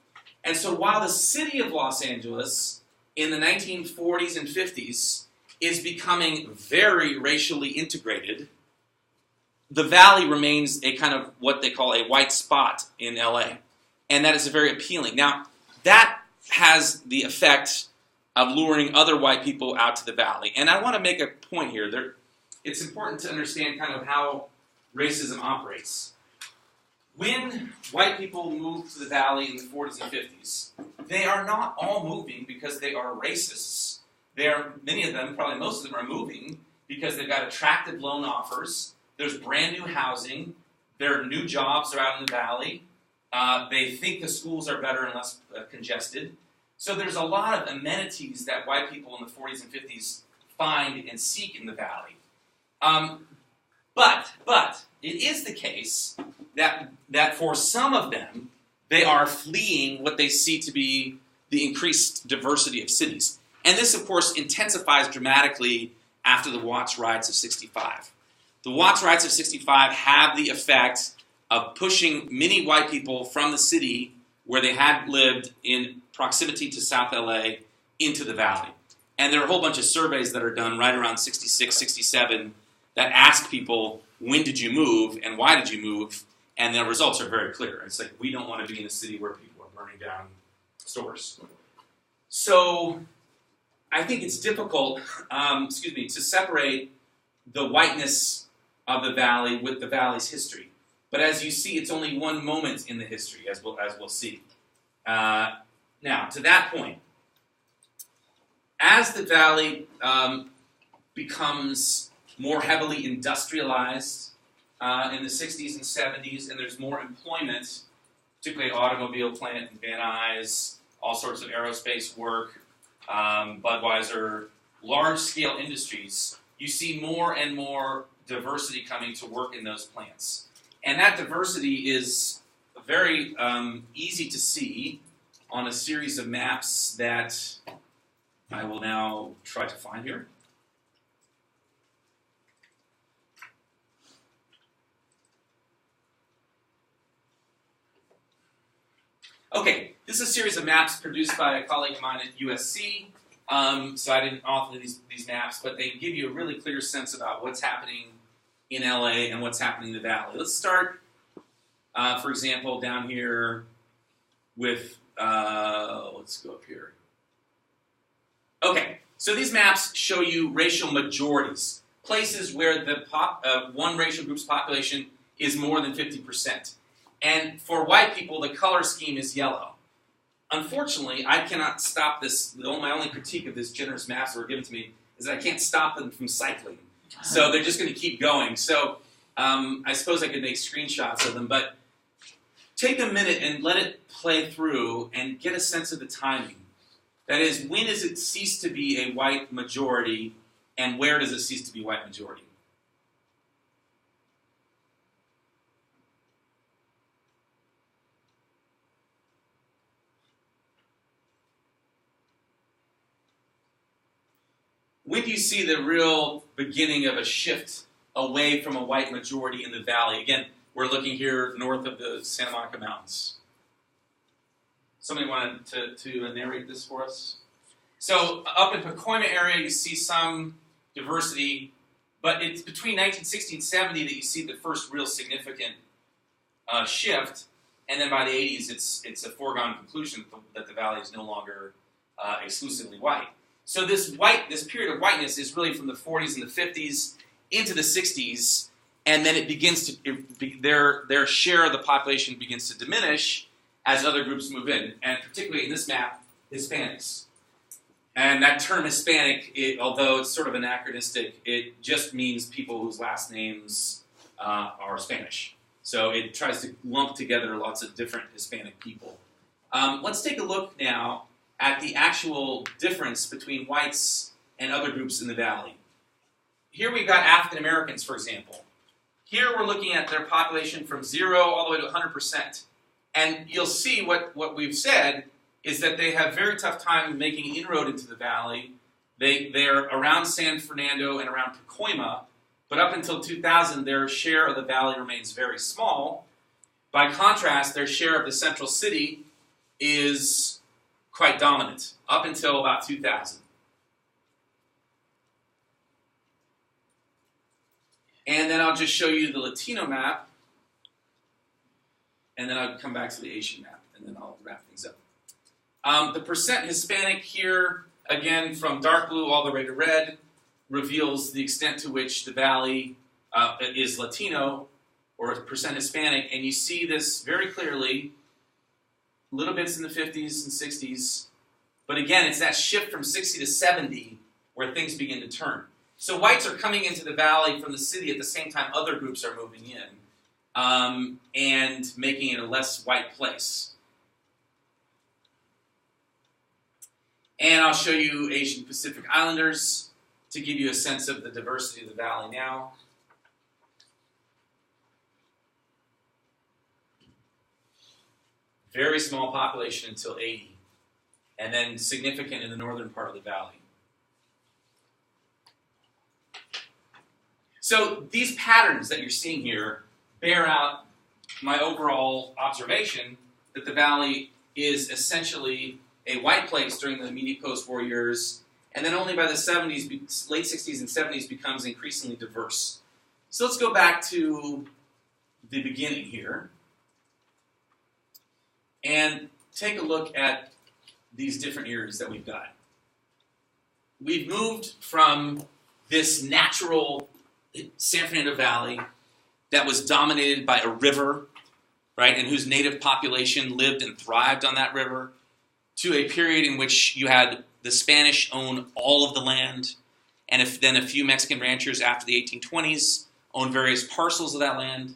And so while the city of Los Angeles in the 1940s and 50s is becoming very racially integrated, the Valley remains a kind of what they call a white spot in LA. And that is very appealing. Now, that has the effect of luring other white people out to the Valley. And I want to make a point here. It's important to understand kind of how racism operates. When white people moved to the Valley in the 40s and 50s, they are not all moving because they are racists. Many of them, probably most of them, are moving because they've got attractive loan offers. There's brand new housing. Their new jobs are out in the Valley. They think the schools are better and less congested. So there's a lot of amenities that white people in the 40s and 50s find and seek in the Valley. But it is the case that for some of them, they are fleeing what they see to be the increased diversity of cities. And this, of course, intensifies dramatically after the Watts riots of 65. The Watts riots of 65 have the effect of pushing many white people from the city where they had lived in proximity to South LA into the Valley. And there are a whole bunch of surveys that are done right around 66, 67 that ask people, when did you move and why did you move? And the results are very clear. It's like, we don't want to be in a city where people are burning down stores. So I think it's difficult, to separate the whiteness of the Valley with the Valley's history. But as you see, it's only one moment in the history, as we'll see. Now, to that point, as the Valley becomes more heavily industrialized in the 60s and 70s, and there's more employment, particularly automobile plant in Van Nuys, all sorts of aerospace work, Budweiser, large-scale industries, you see more and more diversity coming to work in those plants. And that diversity is very easy to see on a series of maps that I will now try to find here. Okay, this is a series of maps produced by a colleague of mine at USC. So I didn't author these maps, but they give you a really clear sense about what's happening in LA and what's happening in the Valley. Let's start, for example, down here with, let's go up here. Okay, so these maps show you racial majorities, places where the one racial group's population is more than 50%. And for white people, the color scheme is yellow. Unfortunately, I cannot stop this. My only critique of this generous maps that were given to me is that I can't stop them from cycling. So they're just going to keep going. So I suppose I could make screenshots of them, but take a minute and let it play through and get a sense of the timing. That is, when does it cease to be a white majority, and where does it cease to be white majority? When do you see the real beginning of a shift away from a white majority in the Valley? Again, we're looking here north of the Santa Monica Mountains. Somebody wanted to narrate this for us? So up in Pacoima area, you see some diversity, but it's between 1960 and 70 that you see the first real significant shift, and then by the 80s, it's a foregone conclusion that the Valley is no longer exclusively white. So this period of whiteness is really from the 40s and the 50s into the 60s, and then it begins to their share of the population begins to diminish as other groups move in, and particularly in this map, Hispanics. And that term Hispanic, although it's sort of anachronistic, it just means people whose last names are Spanish. So it tries to lump together lots of different Hispanic people. Let's take a look now at the actual difference between whites and other groups in the Valley. Here we've got African Americans, for example. Here we're looking at their population from 0 all the way to 100%. And you'll see what we've said is that they have very tough time making an inroad into the Valley. They're around San Fernando and around Pacoima, but up until 2000, their share of the Valley remains very small. By contrast, their share of the central city is quite dominant up until about 2000. And then I'll just show you the Latino map, and then I'll come back to the Asian map, and then I'll wrap things up. The percent Hispanic here, again, from dark blue all the way to red, reveals the extent to which the valley is Latino or percent Hispanic, and you see this very clearly, little bits in the 50s and 60s, but again, it's that shift from 60 to 70 where things begin to turn. So whites are coming into the valley from the city at the same time other groups are moving in, and making it a less white place. And I'll show you Asian Pacific Islanders to give you a sense of the diversity of the valley now. Very small population until 80, and then significant in the northern part of the valley. So these patterns that you're seeing here bear out my overall observation that the valley is essentially a white place during the immediate post-war years, and then only by the 70s, late 60s and 70s becomes increasingly diverse. So let's go back to the beginning here and take a look at these different areas that we've got. We've moved from this natural San Fernando Valley that was dominated by a river, right, and whose native population lived and thrived on that river, to a period in which you had the Spanish own all of the land, and then a few Mexican ranchers after the 1820s owned various parcels of that land,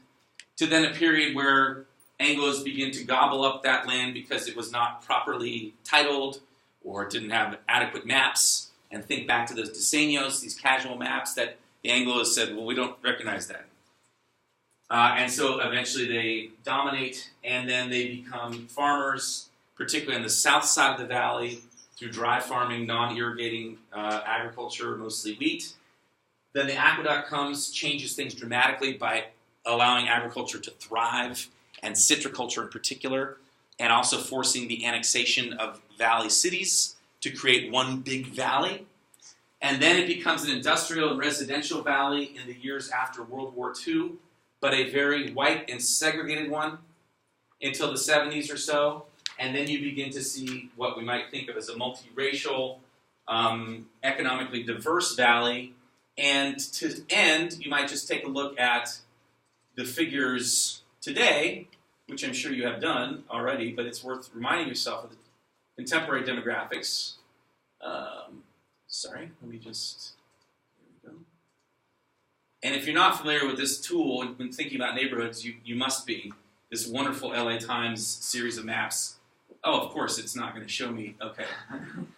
to then a period where Anglos begin to gobble up that land because it was not properly titled or didn't have adequate maps, and think back to those diseños, these casual maps that the Anglos said, well, we don't recognize that. And so eventually they dominate, and then they become farmers, particularly on the south side of the valley, through dry farming, non-irrigating agriculture, mostly wheat. Then the aqueduct comes, changes things dramatically by allowing agriculture to thrive, and citriculture in particular, and also forcing the annexation of valley cities to create one big valley. And then it becomes an industrial and residential valley in the years after World War II, but a very white and segregated one until the 70s or so. And then you begin to see what we might think of as a multiracial, economically diverse valley. And to end, you might just take a look at the figures today, which I'm sure you have done already, but it's worth reminding yourself of the contemporary demographics. Sorry, let me just, here we go. And if you're not familiar with this tool when thinking about neighborhoods, you must be. This wonderful LA Times series of maps. Oh, of course, it's not going to show me. Okay.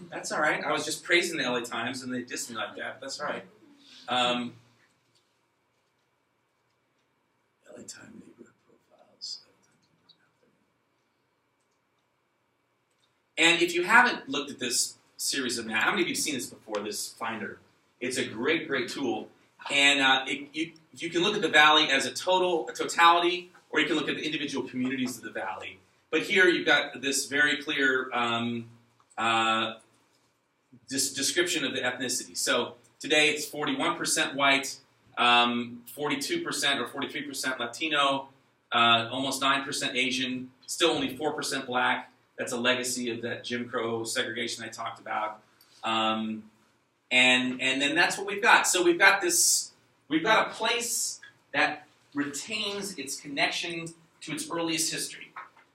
That's all right. I was just praising the LA Times, and they dissed me like that. That's all right. LA Times neighborhood profiles. And if you haven't looked at this series of maps, how many of you have seen this before, this Finder? It's a great, great tool. And you can look at the valley as a totality, or you can look at the individual communities of the valley. But here you've got this very clear description of the ethnicity. So today it's 41% white, 42% or 43% Latino, almost 9% Asian, still only 4% black. That's a legacy of that Jim Crow segregation I talked about. And then that's what we've got. So we've got a place that retains its connection to its earliest history.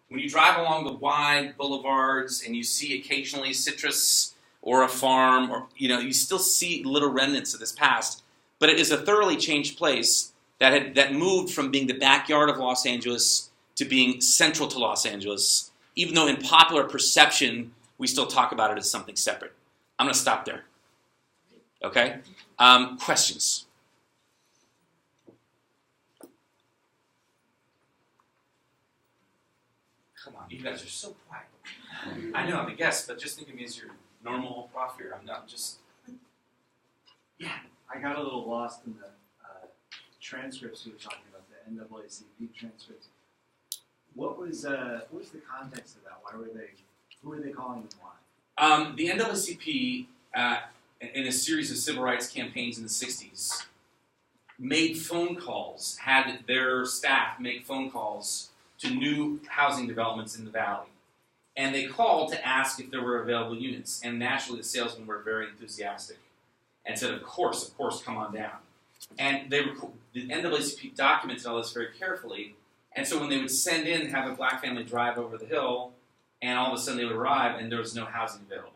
When you drive along the wide boulevards and you see occasionally citrus or a farm, or you still see little remnants of this past, but it is a thoroughly changed place that moved from being the backyard of Los Angeles to being central to Los Angeles, even though in popular perception we still talk about it as something separate. I'm going to stop there. Okay? Questions? Come on, you guys are so quiet. I know I'm a guest, but just think of me as your normal prof here. I'm not just... Yeah. I got a little lost in the transcripts you were talking about, the NAACP transcripts. What was the context of that? Who were they calling and why? The NAACP, in a series of civil rights campaigns in the 60s, made phone calls, had their staff make phone calls to new housing developments in the valley. And they called to ask if there were available units. And naturally, the salesmen were very enthusiastic and said, of course, come on down. And the NAACP documented all this very carefully. And so when they would send in, have a black family drive over the hill, and all of a sudden they would arrive and there was no housing available.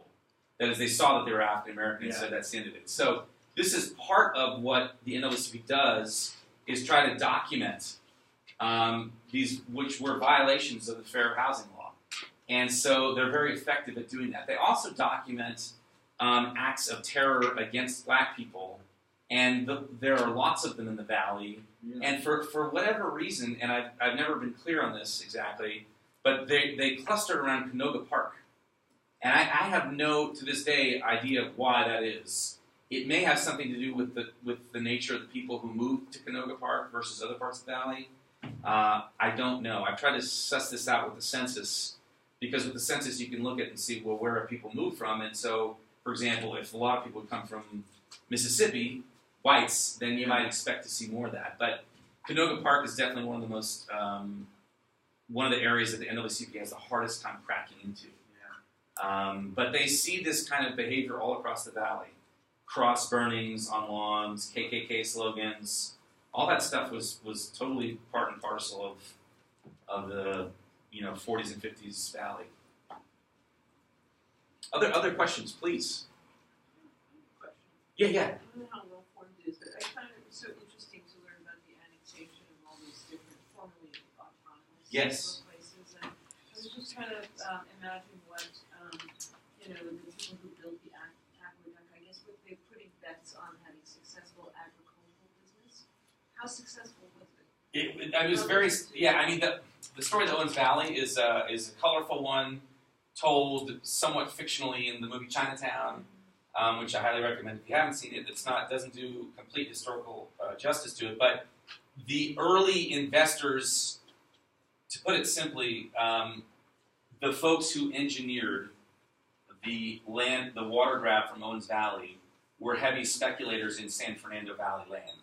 That is, they saw that they were African American and said that's the end of it. So this is part of what the NAACP does, is try to document these, which were violations of the Fair Housing Law. And so they're very effective at doing that. They also document acts of terror against black people, and there are lots of them in the valley. Yeah. And for whatever reason, and I've never been clear on this exactly, but they clustered around Canoga Park. And I have no, to this day, idea of why that is. It may have something to do with the nature of the people who moved to Canoga Park versus other parts of the valley. I don't know. I've tried to suss this out with the census, because with the census you can look at and see, well, where have people moved from? And so, for example, if a lot of people come from Mississippi, whites, then you might expect to see more of that. But Canoga Park is definitely one of the most, one of the areas that the NAACP has the hardest time cracking into. Yeah. But they see this kind of behavior all across the valley. Cross burnings on lawns, KKK slogans, all that stuff was totally part and parcel of the 40s and 50s valley. Other questions, please. Question. Yeah. I don't know how well formed it is, but I found it so interesting to learn about the annexation of all these different formerly autonomous places. And I was just trying to imagine what the people who built the aqueduct, I guess, what they're putting bets on having successful agricultural business. How successful was it? It was very, I mean, the story of the Owens Valley is a colorful one, told somewhat fictionally in the movie Chinatown, which I highly recommend if you haven't seen it. It doesn't do complete historical justice to it, but the early investors, to put it simply, the folks who engineered the water grab from Owens Valley were heavy speculators in San Fernando Valley land,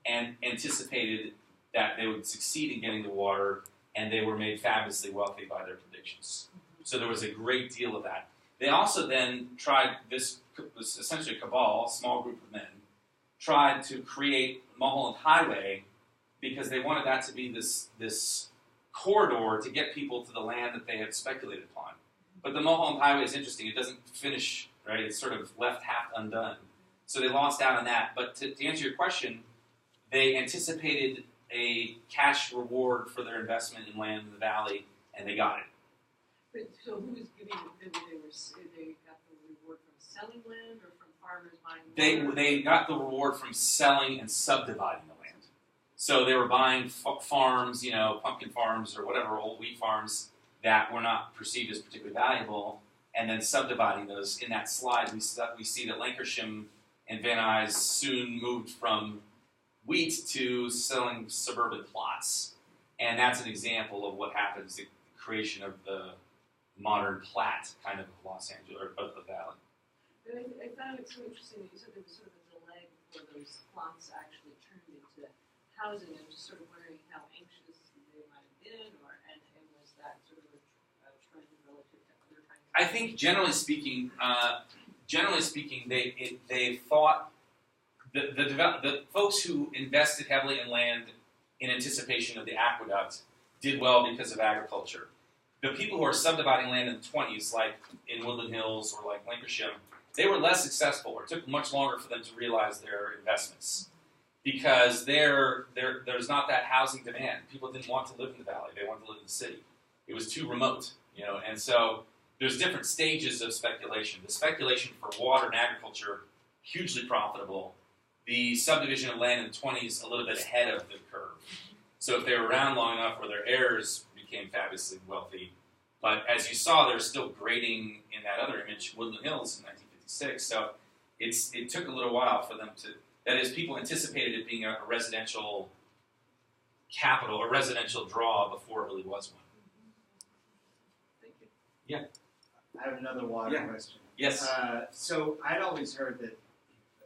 and anticipated that they would succeed in getting the water, and they were made fabulously wealthy by their predictions. So there was a great deal of that. They also then tried, this was essentially a cabal, a small group of men, tried to create Mulholland Highway because they wanted that to be this corridor to get people to the land that they had speculated upon. But the Mulholland Highway is interesting. It doesn't finish, right? It's sort of left half undone. So they lost out on that. But to answer your question, they anticipated a cash reward for their investment in land in the valley, and they got it. But, so who was giving it? They got the reward from selling land or from farmers buying water? They got the reward from selling and subdividing the land. So they were buying farms, pumpkin farms or whatever, old wheat farms that were not perceived as particularly valuable, and then subdividing those. In that slide, we see that Lancashire and Van Nuys soon moved from wheat to selling suburban plots. And that's an example of what happens, the creation of the modern plat kind of Los Angeles, or of the valley. But I found it so interesting that you said there was sort of a delay before those plots actually turned into housing. I'm just sort of wondering how anxious they might have been, and was that sort of a trend relative to other kinds of I think generally speaking, they thought the folks who invested heavily in land in anticipation of the aqueduct did well because of agriculture. The people who are subdividing land in the 20s, like in Woodland Hills or like Lancashire, they were less successful, or it took much longer for them to realize their investments because there's not that housing demand. People didn't want to live in the valley; they wanted to live in the city. It was too remote, and so there's different stages of speculation. The speculation for water and agriculture, hugely profitable. The subdivision of land in the 20s, a little bit ahead of the curve. So if they were around long enough where their heirs became fabulously wealthy. But as you saw, they're still grading in that other image, Woodland Hills in 1956. So it took a little while for them to, that is, people anticipated it being a residential capital, a residential draw before it really was one. Thank you. I have another water Yeah. question. Yes. So I'd always heard that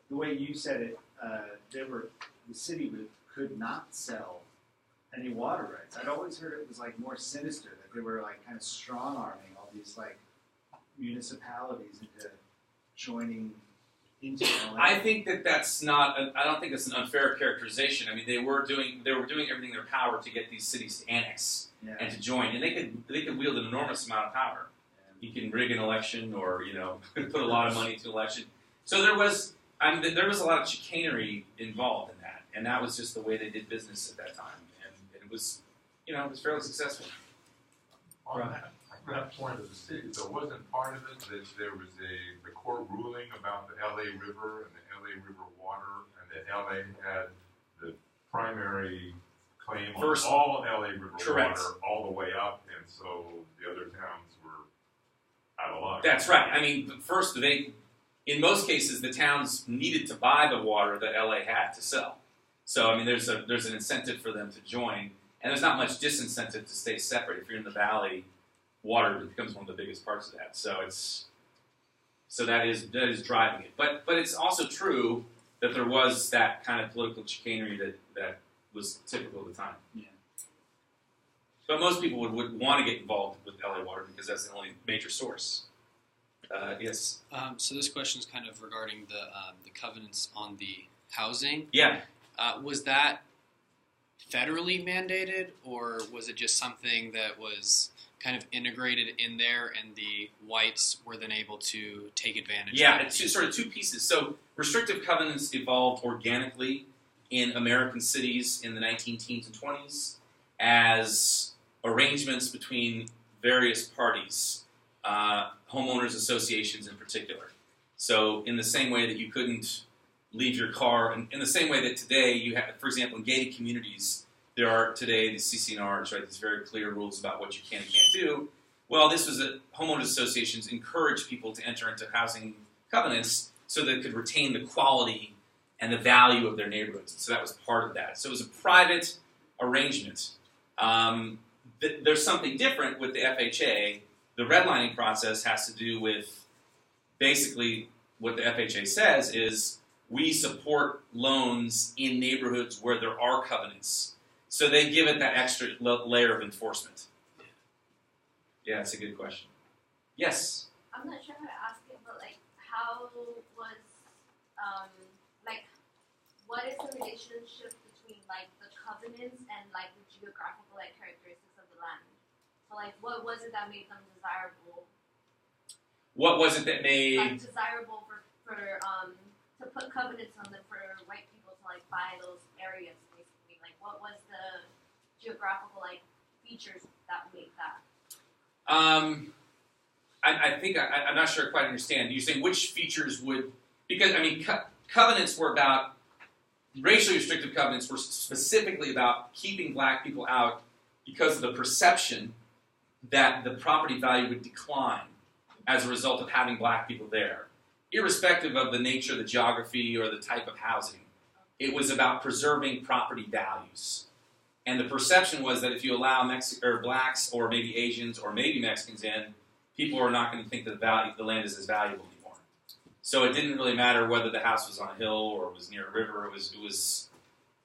the way you said it, the city could not sell any water rights. I'd always heard it was like more sinister, that they were like kind of strong arming all these like municipalities into joining into LA. I think that's not. I don't think it's an unfair characterization. I mean, they were doing everything in their power to get these cities to annex Yeah. and to join, and they could wield an enormous amount of power. You can rig an election, or put a lot of money into an election. So there was a lot of chicanery involved in that, and that was just the way they did business at that time, and it was, it was fairly successful. On that point of the city, so wasn't part of it that there was the court ruling about the LA River and the LA River water, and that LA had the primary claim First, on all LA River correct. water all the way up, and so the other towns were out of luck. That's right. I mean, first in most cases, the towns needed to buy the water that LA had to sell. So I mean, there's an incentive for them to join, and there's not much disincentive to stay separate. If you're in the valley, water becomes one of the biggest parts of that. So that is driving it. But it's also true that there was that kind of political chicanery that was typical of the time. Yeah. But most people would want to get involved with LA Water because that's the only major source. Yes. So this question is kind of regarding the covenants on the housing. Yeah. Was that federally mandated, or was it just something that was kind of integrated in there, and the whites were then able to take advantage Yeah, of it? it's sort of two pieces. So restrictive covenants evolved organically in American cities in the 19-teens and 20s as arrangements between various parties, homeowners associations in particular. So in the same way that you couldn't leave your car, and in the same way that today you have, for example, in gated communities, there are today the CC&Rs, right? These very clear rules about what you can and can't do. Well, this was homeowners associations encouraged people to enter into housing covenants so that they could retain the quality and the value of their neighborhoods. So that was part of that. So it was a private arrangement. There's something different with the FHA. The redlining process has to do with basically what the FHA says is we support loans in neighborhoods where there are covenants. So they give it that extra layer of enforcement. Yeah, it's a good question. Yes? I'm not sure how to ask it, but how was, what is the relationship between the covenants and the geographical characteristics of the land? So what was it that made them desirable? What was it that made Desirable for to put covenants on them for white people to buy those areas, basically. What was the geographical features that made that? I think I'm not sure I quite understand. You're saying which features would, because covenants were about, racially restrictive covenants were specifically about keeping black people out because of the perception that the property value would decline as a result of having black people there, irrespective of the nature, the geography, or the type of housing. It was about preserving property values. And the perception was that if you allow blacks or maybe Asians or maybe Mexicans in, people are not going to think that the land is as valuable anymore. So it didn't really matter whether the house was on a hill or was near a river.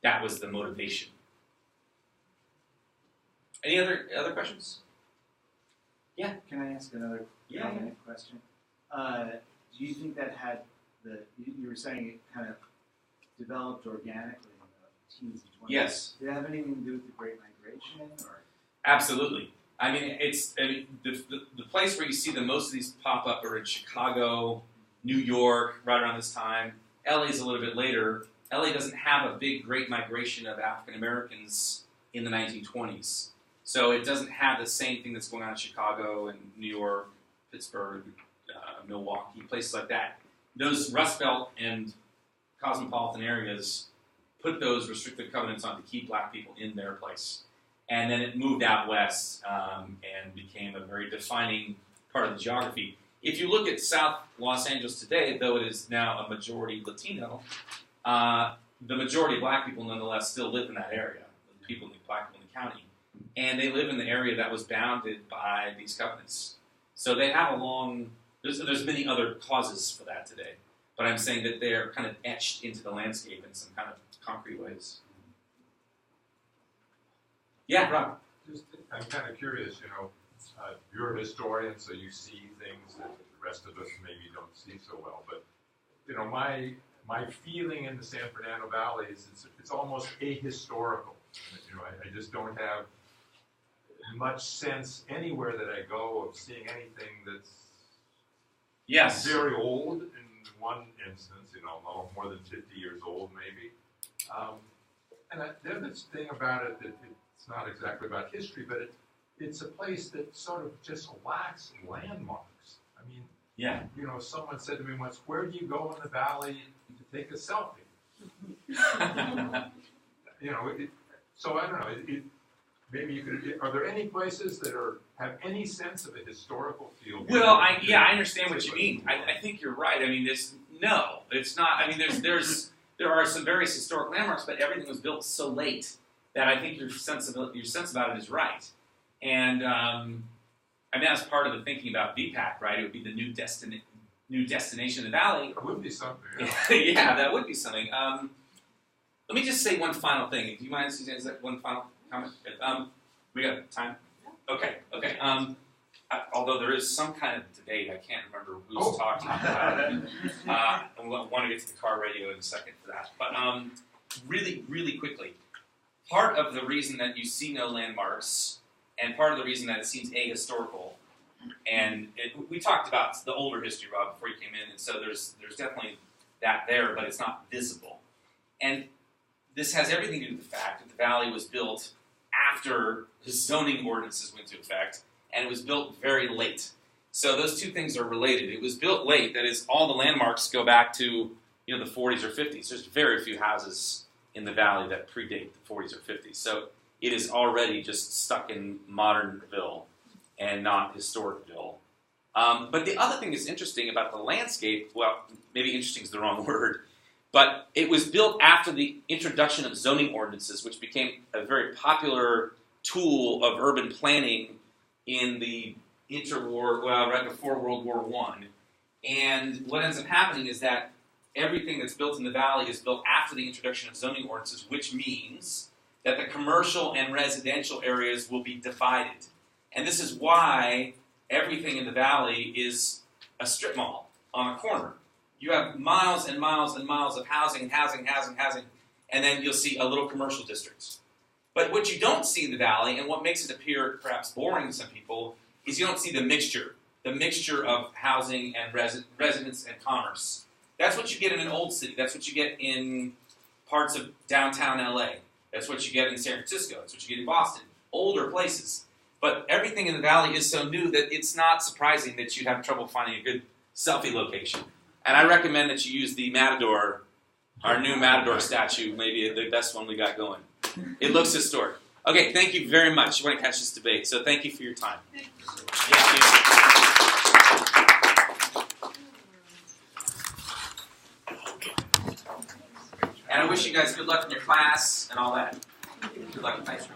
That was the motivation. Any other questions? Yeah. Can I ask another prominent question? Do you think that had you were saying it kind of developed organically in the teens and 20s? Yes. Did it have anything to do with the Great Migration? Or? Absolutely. The place where you see the most of these pop up are in Chicago, New York, right around this time. LA is a little bit later. LA doesn't have a big Great Migration of African Americans in the 1920s. So it doesn't have the same thing that's going on in Chicago and New York, Pittsburgh, Milwaukee, places like that. Those Rust Belt and cosmopolitan areas put those restrictive covenants on to keep black people in their place. And then it moved out west and became a very defining part of the geography. If you look at South Los Angeles today, though it is now a majority Latino, the majority of black people nonetheless still live in that area, black people in the county. and they live in the area that was bounded by these covenants. So they have a long. There's many other causes for that today, but I'm saying that they're kind of etched into the landscape in some kind of concrete ways. Yeah, Rob. I'm kind of curious, you're a historian, so you see things that the rest of us maybe don't see so well. But, my feeling in the San Fernando Valley is it's almost ahistorical. I just don't have much sense anywhere that I go of seeing anything that's very old in one instance, more than 50 years old maybe. And the other thing about it that it's not exactly about history, but it's a place that sort of just lacks landmarks. I mean, someone said to me once, "Where do you go in the valley to take a selfie?" So I don't know. Maybe you could. Are there any places that have any sense of a historical feel? Well, I understand what you mean. I think you're right. I mean, it's not. I mean, there are some various historic landmarks, but everything was built so late that I think your sense about it is right. And I mean, that's part of the thinking about VPAC, right? It would be the new destination in the valley. That would be something. Yeah, that would be something. Let me just say one final thing. Do you mind, Suzanne? Is that one final comment? We got time? Okay. Although there is some kind of debate, I can't remember who's talking about it. I want to get to the car radio in a second for that. But really, really quickly, part of the reason that you see no landmarks, and part of the reason that it seems ahistorical, and we talked about the older history, Rob, before you came in, and so there's definitely that there, but it's not visible. And this has everything to do with the fact that the valley was built after the zoning ordinances went into effect, and it was built very late. So those two things are related. It was built late, that is, all the landmarks go back to the 40s or 50s. There's very few houses in the valley that predate the 40s or 50s. So it is already just stuck in modernville and not historicville. But the other thing that's interesting about the landscape, well, maybe interesting is the wrong word, but it was built after the introduction of zoning ordinances, which became a very popular tool of urban planning in the interwar, right before World War I. And what ends up happening is that everything that's built in the valley is built after the introduction of zoning ordinances, which means that the commercial and residential areas will be divided. And this is why everything in the valley is a strip mall on a corner. You have miles and miles and miles of housing, and then you'll see a little commercial district. But what you don't see in the valley, and what makes it appear perhaps boring to some people, is you don't see the mixture of housing and residence and commerce. That's what you get in an old city. That's what you get in parts of downtown LA. That's what you get in San Francisco. That's what you get in Boston. Older places. But everything in the valley is so new that it's not surprising that you'd have trouble finding a good selfie location. And I recommend that you use the Matador, our new Matador statue, maybe the best one we got going. It looks historic. Okay, thank you very much. You want to catch this debate, so thank you for your time. Thank you. And I wish you guys good luck in your class and all that. Good luck. Thanks.